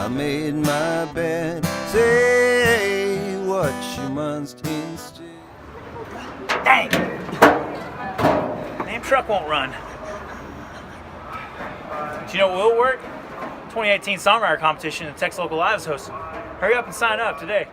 I made my bed, say what you must instead. Dang! Damn truck won't run. Do you know what will work? 2018 Songwriter competition that Texas Local Live is hosting. Hurry up and sign up today.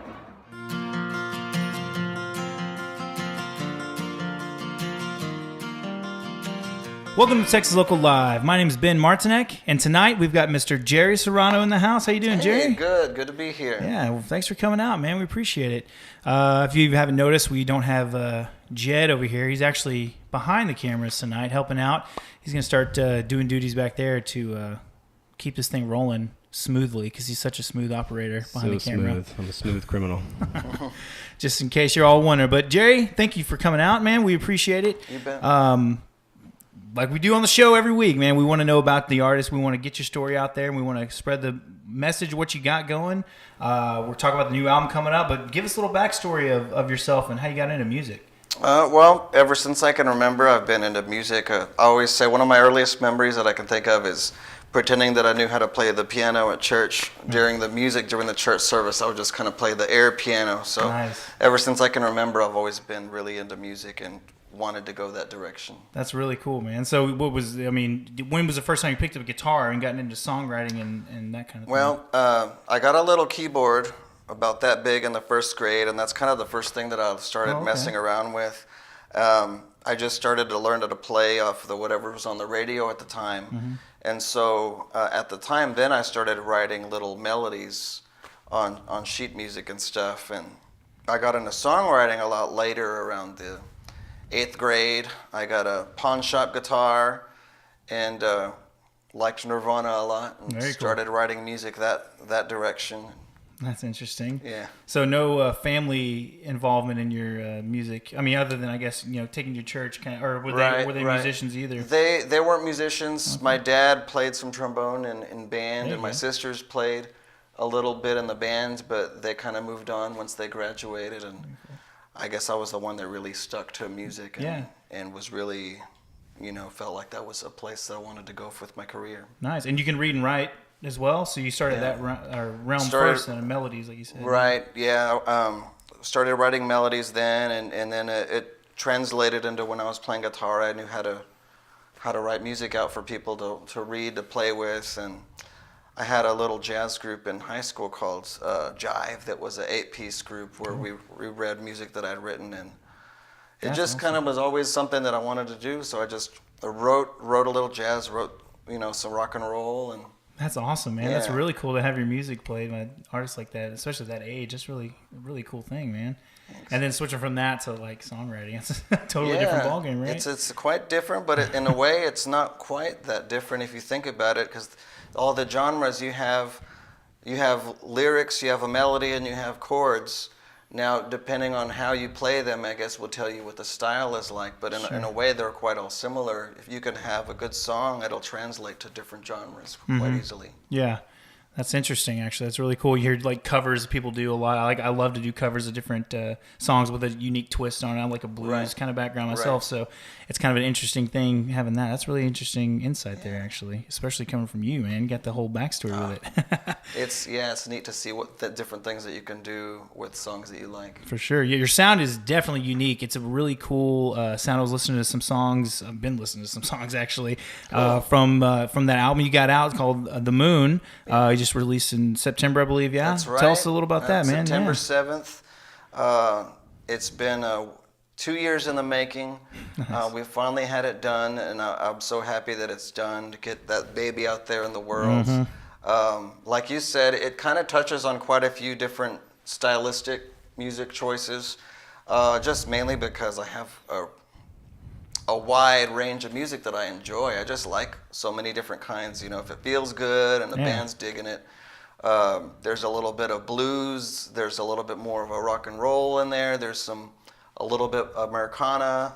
Welcome to Texas Local Live. My name is Ben Martinek, and tonight we've got Mr. Jerry Serrano in the house. How you doing, Jerry? Hey, good to be here. Yeah, well, thanks for coming out, man. We appreciate it. If you haven't noticed, we don't have Jed over here. He's actually behind the cameras tonight, helping out. He's going to start doing duties back there to keep this thing rolling smoothly because he's such a smooth operator behind the camera. Smooth. I'm a smooth criminal. Just in case you're all wondering. But, Jerry, thank you for coming out, man. We appreciate it. You bet. Like we do on the show every week, man, we want to know about the artist. We want to get your story out there, and we want to spread the message of what you got going. We're talking about the new album coming up, but give us a little backstory of yourself and how you got into music. Well, ever since I can remember, I've been into music. I always say one of my earliest memories that I can think of is pretending that I knew how to play the piano at church. During the church service, I would just kind of play the air piano. So Nice. Ever since I can remember, I've always been really into music and wanted to go that direction. That's really cool, man. So when was the first time you picked up a guitar and gotten into songwriting and that kind of thing? Well, I got a little keyboard about that big in the first grade, and that's kind of the first thing that I started messing around with. I just started to learn how to play off the whatever was on the radio at the time. Mm-hmm. And so at the time then I started writing little melodies on sheet music and stuff, and I got into songwriting a lot later around the 8th grade. I got a pawn shop guitar and liked Nirvana a lot and started writing music that direction. That's interesting. Yeah. So no family involvement in your music. I mean, other than I guess taking your church or were they musicians either? They weren't musicians. Okay. My dad played some trombone in band, and my sisters played a little bit in the band, but they kind of moved on once they graduated, and I guess I was the one that really stuck to music and was really, felt like that was a place that I wanted to go with my career. Nice. And you can read and write as well, so you started that realm first and melodies, like you said. Right, yeah. Started writing melodies then, and then it translated into when I was playing guitar. I knew how to write music out for people to read, to play with, and I had a little jazz group in high school called Jive that was an 8-piece group where we read music that I'd written, and it just kind of was always something that I wanted to do. So I just wrote a little jazz, wrote some rock and roll, and that's awesome, man. Yeah. That's really cool to have your music played by artists like that, especially at that age. That's really a really cool thing, man. Thanks. And then switching from that to like songwriting, it's a totally different ballgame, right? It's quite different, but in a way, it's not quite that different if you think about it, because all the genres you have lyrics, you have a melody, and you have chords. Now, depending on how you play them, I guess will tell you what the style is like. But in a way, they're quite all similar. If you can have a good song, it'll translate to different genres quite easily. Yeah. That's interesting, actually. That's really cool. You hear like covers people do a lot. I love to do covers of different songs with a unique twist on it. I'm like a blues kind of background myself, so it's kind of an interesting thing having that. That's really interesting insight there, actually, especially coming from you, man. You got the whole backstory with it. It's neat to see what the different things that you can do with songs that you like. For sure. Yeah, your sound is definitely unique. It's a really cool sound. I was listening to some songs. I've been listening to some songs, actually, from that album you got out called The Moon. You just released in September, I believe. Yeah, that's right. Tell us a little about that, man. September 7th. It's been 2 years in the making. Nice. We finally had it done, and I'm so happy that it's done to get that baby out there in the world. Like you said, it kind of touches on quite a few different stylistic music choices, just mainly because I have a wide range of music that I enjoy. I just like so many different kinds. If it feels good and the band's digging it, there's a little bit of blues. There's a little bit more of a rock and roll in there. There's a little bit Americana,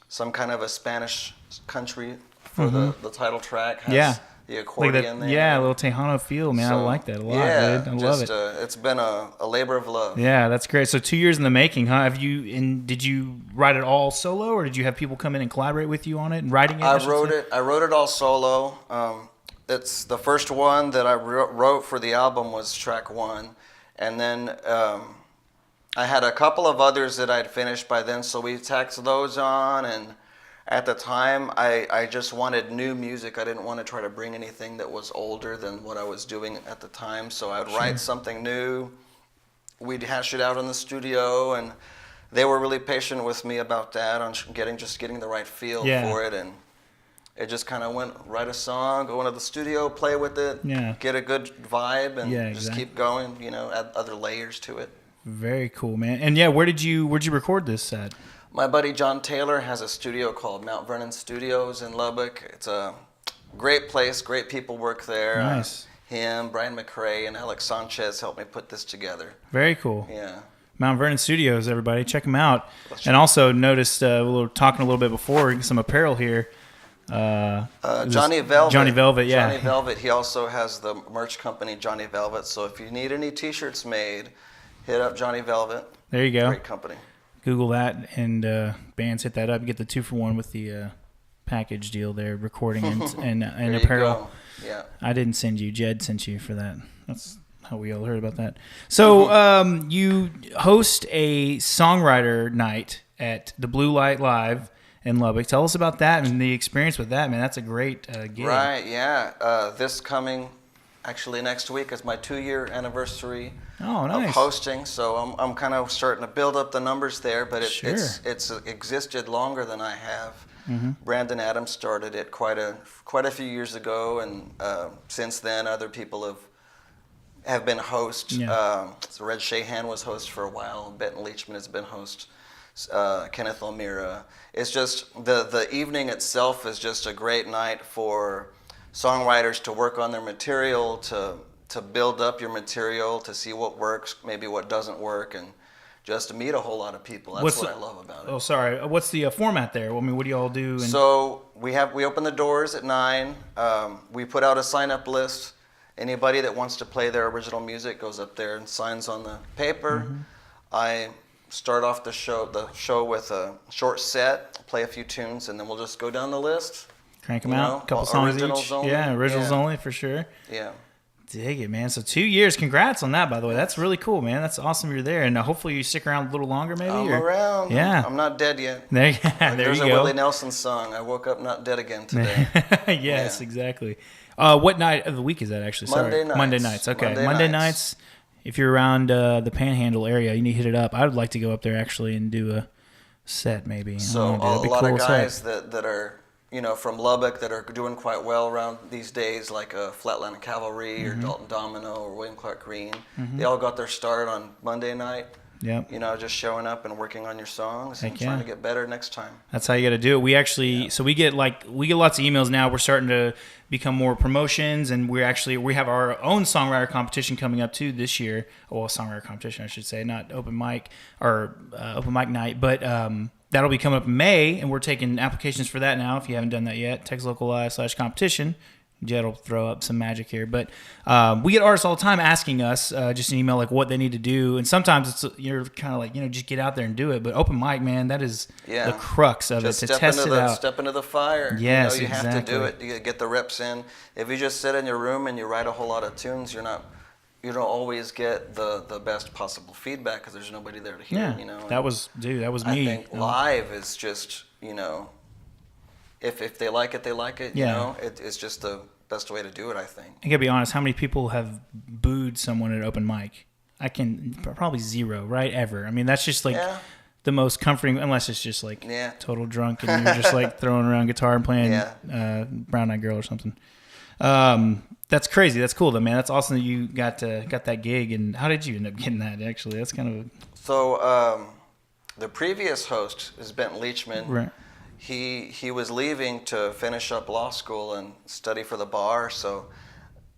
some kind of a Spanish country for the title track. Has the accordion there. Yeah, a little Tejano feel, man. So, I like that a lot, dude. I love it. It's been a labor of love. Yeah, that's great. So 2 years in the making, huh? Did you write it all solo, or did you have people come in and collaborate with you on it and writing it? I wrote it all solo. it's the first one that I wrote for the album was track 1, and then I had a couple of others that I'd finished by then, so we tacked those on. And at the time, I just wanted new music. I didn't want to try to bring anything that was older than what I was doing at the time. So I'd write something new. We'd hash it out in the studio, and they were really patient with me about that, on getting the right feel for it. And it just kind of went, write a song, go into the studio, play with it, get a good vibe, and just keep going, add other layers to it. Very cool, man. And where'd you record this at? My buddy John Taylor has a studio called Mount Vernon Studios in Lubbock. It's a great place, great people work there. Nice. Him, Brian McRae, and Alex Sanchez helped me put this together. Very cool. Yeah. Mount Vernon Studios, everybody, check them out. And also noticed talking a little bit before, some apparel here. Johnny Velvet. Johnny Velvet, yeah. Johnny Velvet. He also has the merch company Johnny Velvet. So if you need any T-shirts made, hit up Johnny Velvet. There you go. Great company. Google that, and bands hit that up. You get the 2-for-1 with the package deal there, recording and apparel. Yeah. I didn't send you. Jed sent you for that. That's how we all heard about that. So you host a songwriter night at the Blue Light Live in Lubbock. Tell us about that and the experience with that, man. That's a great gig. Right, yeah. This coming, actually next week, is my 2-year anniversary of hosting. So I'm kind of starting to build up the numbers there, but it's existed longer than I have. Mm-hmm. Brandon Adams started it quite a few years ago, and since then other people have been host. So Red Shahan was host for a while. Benton Leachman has been host. Kenneth O'Meara. It's just the evening itself is just a great night for songwriters to work on their material, to build up your material, to see what works, maybe what doesn't work, and just to meet a whole lot of people. That's what I love about it. Oh, sorry. What's the format there? I mean, what do you all do? So we open the doors at 9. We put out a sign-up list. Anybody that wants to play their original music goes up there and signs on the paper. Mm-hmm. I start off the show with a short set, play a few tunes, and then we'll just go down the list. Crank them out, a couple songs each. Only. Yeah, originals only for sure. Yeah. Dig it, man. So 2 years. Congrats on that, by the way. That's really cool, man. That's awesome you're there. And hopefully you stick around a little longer, maybe? I'm around. Yeah. I'm not dead yet. There you go. There's a Willie Nelson song. I woke up not dead again today. Yes, exactly. What night of the week is that, actually? Sorry. Monday nights. Okay. Monday nights. If you're around the Panhandle area, you need to hit it up. I would like to go up there, actually, and do a set, maybe. So a lot of guys that are, from Lubbock that are doing quite well around these days, like Flatland Cavalry or Dalton Domino or William Clark Green. Mm-hmm. They all got their start on Monday night. Yep. Just showing up and working on your songs and trying to get better next time. That's how you got to do it. We actually, so we get lots of emails now. We're starting to become more promotions, and we have our own songwriter competition coming up too this year. Well, songwriter competition, I should say, not open mic or open mic night, but that'll be coming up in May, and we're taking applications for that now. If you haven't done that yet, Texas Local Live /competition. Jed will throw up some magic here, but we get artists all the time asking us just an email like what they need to do, and sometimes you're kind of like just get out there and do it. But open mic, man, that is the crux of just it. To test it out, step into the fire. Yes, you exactly. have to do it. You get the reps in. If you just sit in your room and you write a whole lot of tunes, you don't always get the best possible feedback because there's nobody there to hear. That was me. I think live is just If they like it, they like it. It's just the best way to do it, I think. I gotta be honest. How many people have booed someone at open mic? I can probably zero, right? Ever. I mean, that's just the most comforting, unless it's just total drunk and you're just throwing around guitar and playing Brown Eyed Girl or something. That's crazy. That's cool though, man. That's awesome that you got that gig. And how did you end up getting that? Actually, that's kind of so. The previous host is Benton Leachman. Right. He was leaving to finish up law school and study for the bar. So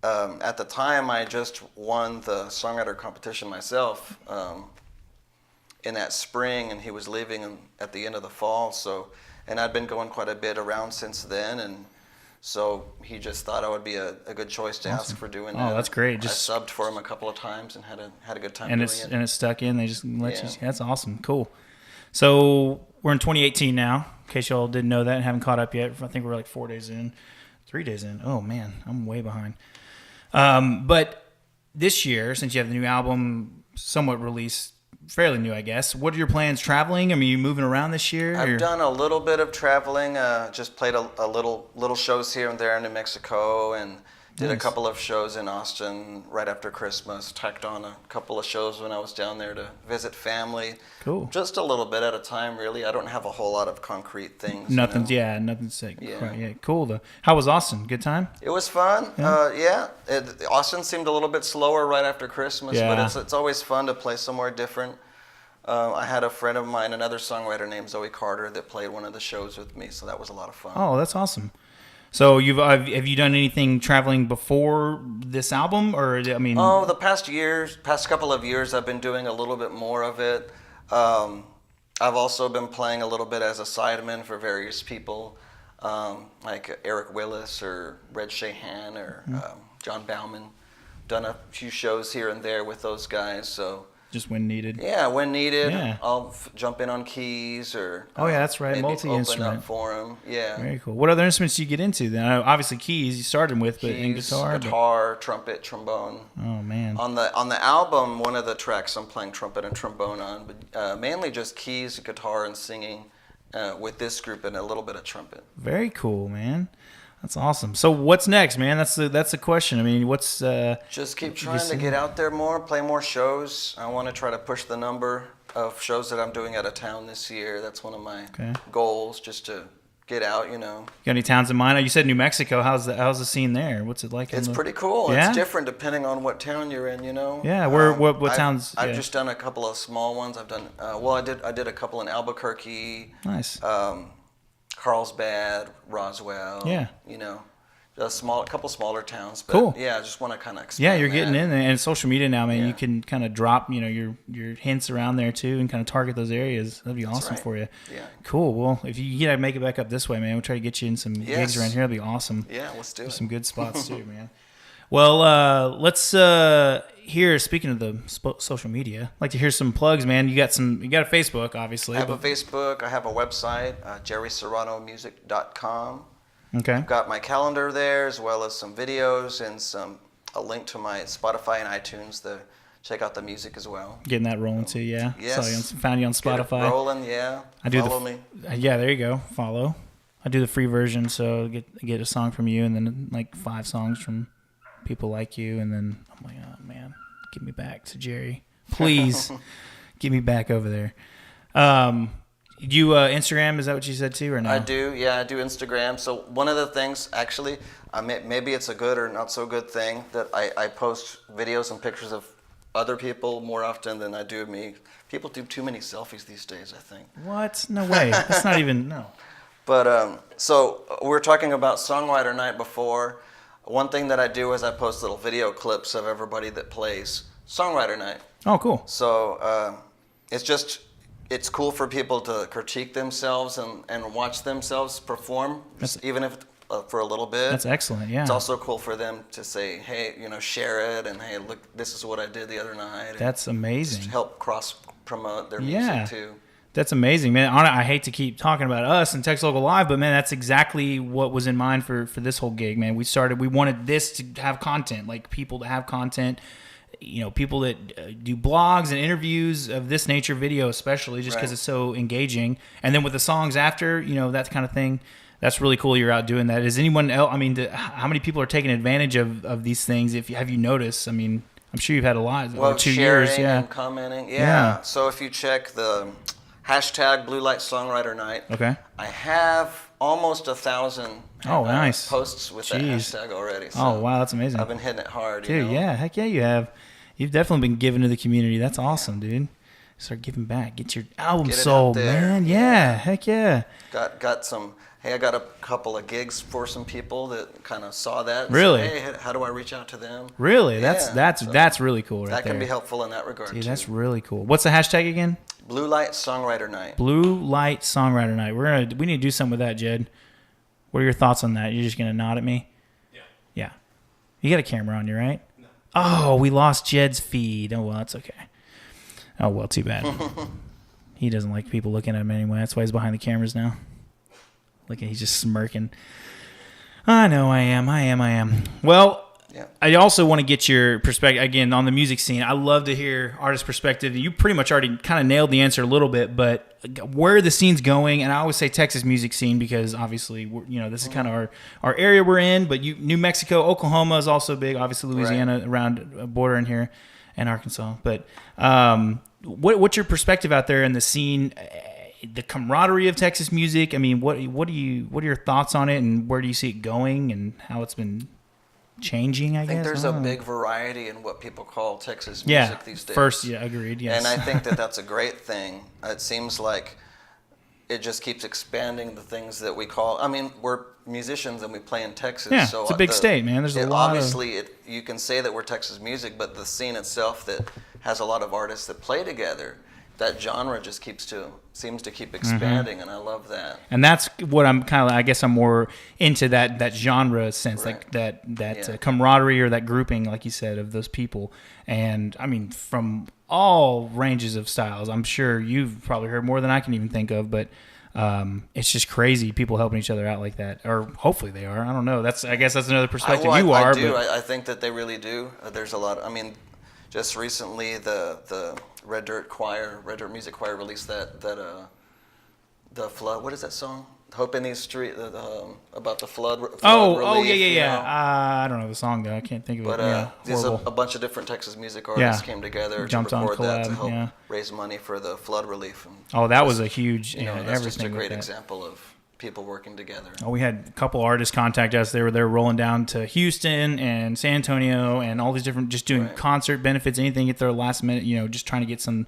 at the time, I just won the songwriter competition myself in that spring, and he was leaving at the end of the fall. And I'd been going quite a bit around since then, and so he just thought I would be a good choice to ask for doing that. Oh, that's great. I subbed for him a couple of times and had a good time doing it. And it's stuck in. They just let you. That's awesome. Cool. So we're in 2018 now. In case y'all didn't know that and haven't caught up yet, I think we're 4 days in. 3 days in. Oh man, I'm way behind. But this year, since you have the new album somewhat released, fairly new, I guess. What are your plans traveling? I mean, you moving around this year? I've done a little bit of traveling. Just played a little shows here and there in New Mexico, and did a couple of shows in Austin right after Christmas. Tacked on a couple of shows when I was down there to visit family. Cool. Just a little bit at a time, really. I don't have a whole lot of concrete things. Nothing's sick. Yeah, cool though. How was Austin? Good time? It was fun. Austin seemed a little bit slower right after Christmas, but it's always fun to play somewhere different. I had a friend of mine, another songwriter named Zoe Carter, that played one of the shows with me, so that was a lot of fun. Oh, that's awesome. So have you done anything traveling before this album, or I mean? Oh, the past couple of years, I've been doing a little bit more of it. I've also been playing a little bit as a sideman for various people, like Eric Willis or Red Shahan or John Bauman. Done a few shows here and there with those guys, so. Just when needed. Yeah, when needed. Yeah. I'll jump in on keys or. Oh yeah, that's right. Maybe Multi-instrument. open up for them. Yeah. Very cool. What other instruments do you get into then? Obviously keys you started with, but in guitar, trumpet, trombone. Oh man. On the album, one of the tracks I'm playing trumpet and trombone on, but mainly just keys, guitar, and singing with this group, and a little bit of trumpet. Very cool, man. That's awesome. So what's next, man? That's the question. I mean, what's just keep trying to get out there more, play more shows. I want to try to push the number of shows that I'm doing out of town this year. That's one of my goals, just to get out, You got any towns in mind? You said New Mexico. How's the scene there? What's it like? It's pretty cool. Yeah? It's different depending on what town you're in, Yeah, what towns? I've just done a couple of small ones. I've done I did a couple in Albuquerque. Nice. Carlsbad, Roswell. Yeah. A couple smaller towns. But cool. Yeah, I just want to kind of expand. Yeah, you're getting in there, and social media now, man. Yeah. You can kind of drop, your hints around there too, and kind of target those areas. That'd be awesome for you. Yeah. Cool. Well, if you make it back up this way, man, we'll try to get you in some gigs around here. That'd be awesome. Yeah, let's do it. Some good spots too, man. Well, let's hear. Speaking of the social media, I'd like to hear some plugs, man. You got a Facebook, obviously. I have a Facebook. I have a website, jerryserranomusic.com. Okay. I've got my calendar there, as well as some videos and a link to my Spotify and iTunes to check out the music as well. Getting that rolling too, yeah. Yes. Found you on Spotify. Get it rolling, yeah. Follow me. Yeah, there you go. Follow. I do the free version, so get a song from you, and then like 5 songs from people like you, and then I'm like, oh man, get me back to Jerry, please. Get me back over there. You Instagram, is that what you said too, or no? I do, yeah, I do Instagram. So one of the things, actually, maybe it's a good or not so good thing, that I post videos and pictures of other people more often than I do me. People do too many selfies these days, I think. What? No way. That's not even, no. But, so we were talking about Songwriter Night before. One thing that I do is I post little video clips of everybody that plays Songwriter Night. Oh, cool. So it's cool for people to critique themselves and watch themselves perform, even if for a little bit. That's excellent, yeah. It's also cool for them to say, hey, share it, and hey, look, this is what I did the other night. That's amazing. Just help cross-promote their music, too. That's amazing, man. I hate to keep talking about us and Texas Local Live, but man, that's exactly what was in mind for this whole gig, man. We wanted this to have content, like people to have content, people that do blogs and interviews of this nature, video especially, just because it's so engaging. And then with the songs after, that kind of thing, that's really cool. You're out doing that. Is anyone else? I mean, how many people are taking advantage of these things? Have you noticed? I mean, I'm sure you've had a lot. Well, 2 sharing years, yeah. and commenting, yeah. So if you check the hashtag Blue Light Songwriter Night, okay, I have almost 1,000 nice posts with that hashtag already. So wow, that's amazing. I've been hitting it hard. Dude, yeah, heck yeah, you have. You've definitely been giving to the community. That's awesome, dude. Start giving back. Get your album sold, man. Yeah, heck yeah. Got some. Hey, I got a couple of gigs for some people that kind of saw that. And really? Said, hey, how do I reach out to them? Really? That's really cool. That can be helpful in that regard. Dude, that's really cool. What's the hashtag again? Blue Light Songwriter Night. Blue Light Songwriter Night. We need to do something with that, Jed. What are your thoughts on that? You're just gonna nod at me? Yeah. Yeah. You got a camera on you, right? No. Oh, we lost Jed's feed. Oh well, that's okay. Oh well, too bad. He doesn't like people looking at him anyway. That's why he's behind the cameras now. Look at, he's just smirking. I know I am. Well, Yeah. I also want to get your perspective, again, on the music scene. I love to hear artist perspective. You pretty much already kind of nailed the answer a little bit, but where the scene's going, and I always say Texas music scene because obviously, this is kind of our area we're in, but New Mexico, Oklahoma is also big, obviously Louisiana around bordering here, and Arkansas. But what's your perspective out there in the scene, the camaraderie of Texas music? I mean, what are your thoughts on it, and where do you see it going, and how it's been changing? I think guess there's a big variety in what people call Texas music these days. Agreed. Yes, and I think that's a great thing. It seems like it just keeps expanding the things that we call. I mean, we're musicians and we play in Texas. Yeah, so it's a big state, man. There's a lot. Obviously, you can say that we're Texas music, but the scene itself that has a lot of artists that play together. That genre just seems to keep expanding, and I love that. And that's what I'm kind of. I guess I'm more into that genre sense, like that camaraderie or that grouping, like you said, of those people. And I mean, from all ranges of styles. I'm sure you've probably heard more than I can even think of, but it's just crazy people helping each other out like that, or hopefully they are. I don't know. I guess that's another perspective. I do. I think that they really do. There's a lot. I mean, just recently the Red Dirt Music Choir released the flood. What is that song? Hope in These Streets, about the flood. Relief, I don't know the song though. I can't think of it. But a bunch of different Texas music artists came together to record that to help raise money for the flood relief. And that was a huge. That's just a great example of people working together. We had a couple artists contact us. They were rolling down to Houston and San Antonio and all these different, just doing concert benefits, anything at their last minute, just trying to get some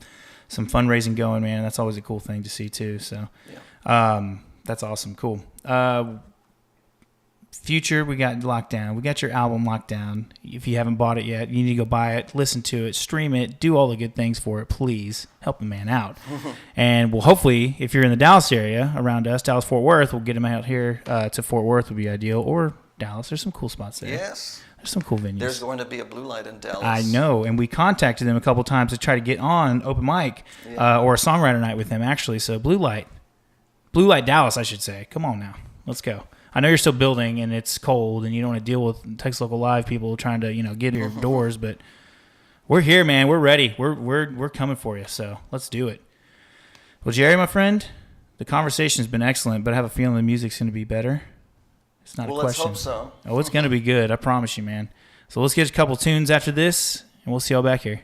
fundraising going, man. That's always a cool thing to see too. So, that's awesome. Cool. Future, we got locked down. We got your album locked down. If you haven't bought it yet, you need to go buy it, listen to it, stream it, do all the good things for it. Please help the man out. And we'll hopefully, if you're in the Dallas area around us, Dallas, Fort Worth, we'll get him out here to Fort Worth would be ideal, or Dallas. There's some cool spots there. Yes. There's some cool venues. There's going to be a Blue Light in Dallas. I know, and we contacted them a couple times to try to get on open mic or a songwriter night with them, actually. So Blue Light Dallas, I should say. Come on now. Let's go. I know you're still building and it's cold and you don't want to deal with Texas Local Live people trying to, get your doors, but we're here, man. We're ready. We're coming for you. So let's do it. Well, Jerry, my friend, the conversation's been excellent, but I have a feeling the music's going to be better. It's not a question. Let's hope so. Oh, it's going to be good. I promise you, man. So let's get a couple tunes after this and we'll see y'all back here.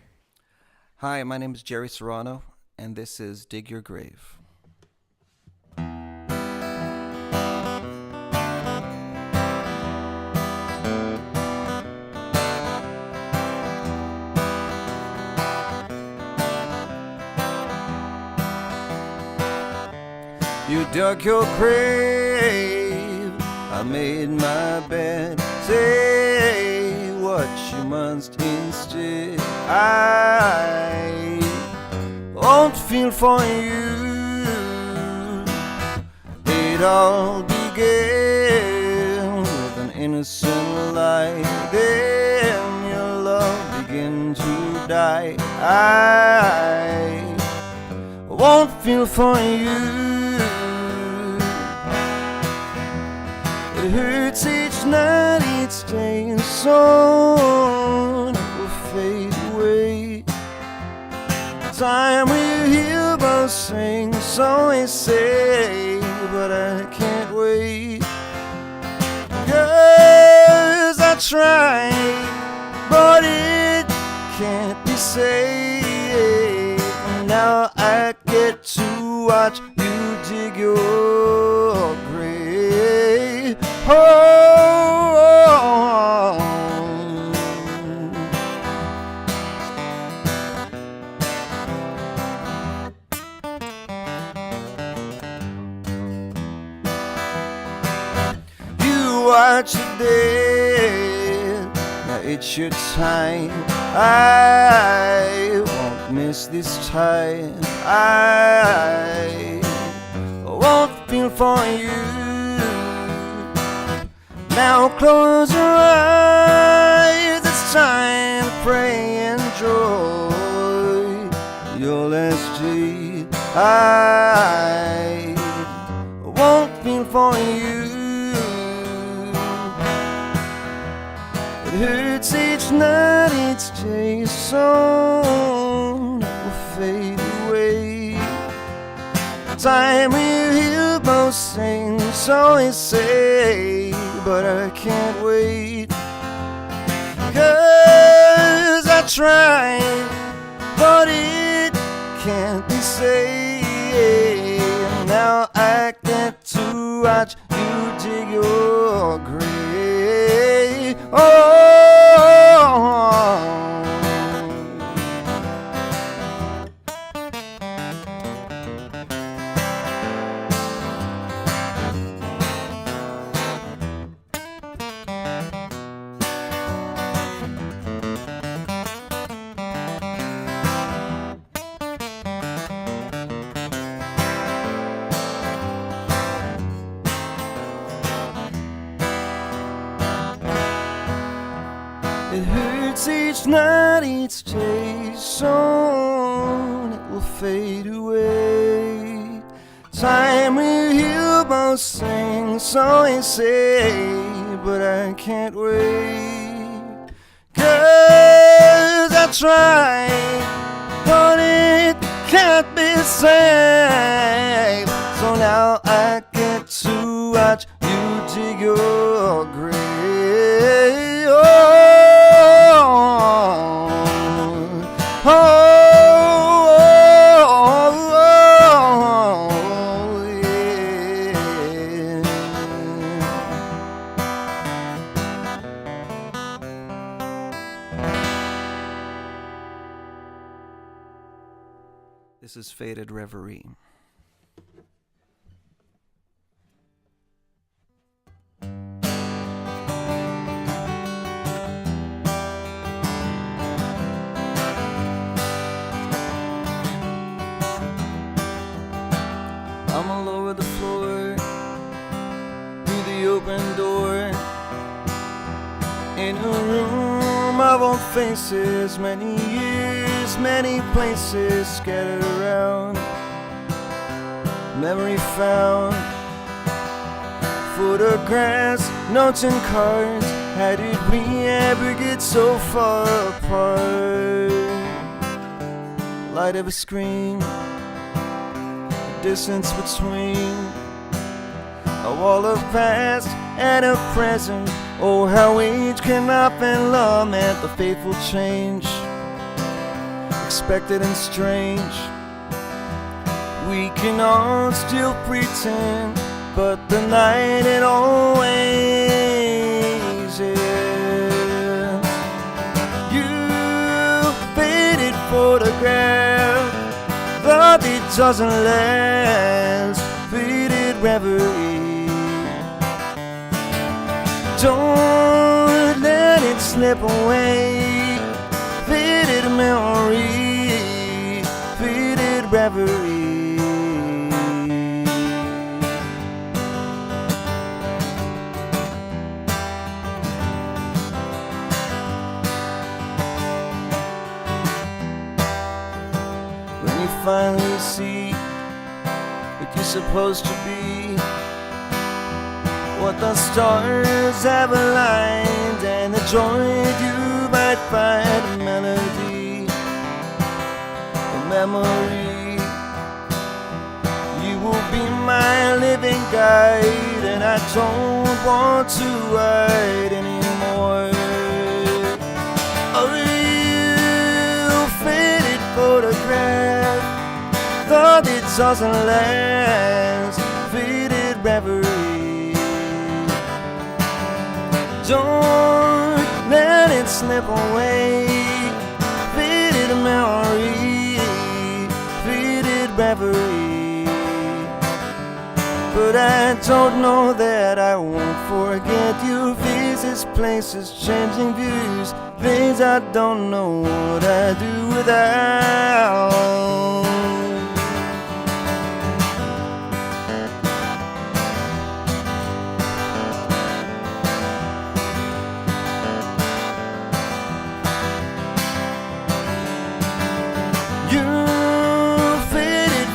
Hi, my name is Jerry Serrano, and this is Dig Your Grave. You dug your grave, I made my bed. Say what you must instead. I won't feel for you. It all began with an innocent lie. Then your love began to die. I won't feel for you. It hurts each night, each day, and soon it will fade away. Time will heal both sing, so they say, but I can't wait. 'Cause I tried, but it can't be saved. Now I get to watch you dig your grave. You watch it dead, now it's your time. I won't miss this time. I won't feel for you. Now close your eyes, it's time to pray and enjoy your last day. I won't feel for you. hurts each night, each day is song that will fade away. Time will heal most things, so they say, but I can't wait. 'Cause I tried, but it can't be saved. Now I get to watch you dig your grave. Oh. It hurts each night, each day, soon it will fade away. Time will heal most things, so they say, but I can't wait. 'Cause I tried, but it can't be saved. So now I get to watch you dig your grave. This is Faded Reverie. I'm all over the floor, through the open door, in a room of old faces, many years, many places scattered around. Memory found, photographs, notes and cards. How did we ever get so far apart? Light of a screen, distance between a wall of past and a present. Oh, how age can often lament the faithful change, expected and strange. We can all still pretend, but the night it always ends. You faded photograph, but it doesn't last. Faded reverie, don't let it slip away. Faded memory, faded reverie. When you finally see what you're supposed to be, what the stars have aligned, and the joy you might find, a melody, a memory. You will be my living guide, and I don't want to hide anymore. A real faded photograph, thought it doesn't last. Faded reverie, don't let it slip away. Faded memory, faded reverie. But I don't know that I won't forget you. Faces, places, changing views, things I don't know what I do without.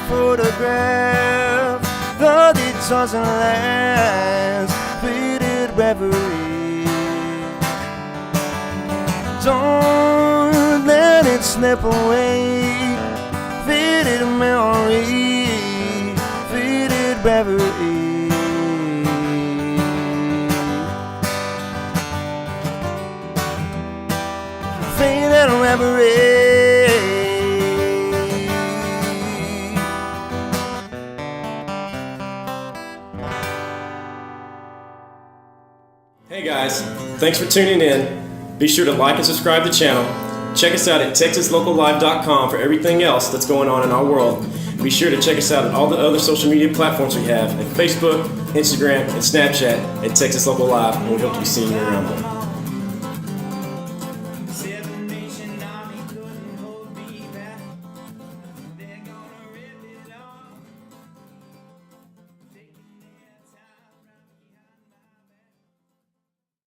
Photograph, thought it doesn't last. Faded reverie, Don't let it slip away. Faded memory, faded reverie. Faded reverie. Hey guys, thanks for tuning in. Be sure to like and subscribe to the channel. Check us out at texaslocallive.com for everything else that's going on in our world. Be sure to check us out on all the other social media platforms we have at Facebook, Instagram, and Snapchat at Texas Local Live, and we hope to be seeing you around there.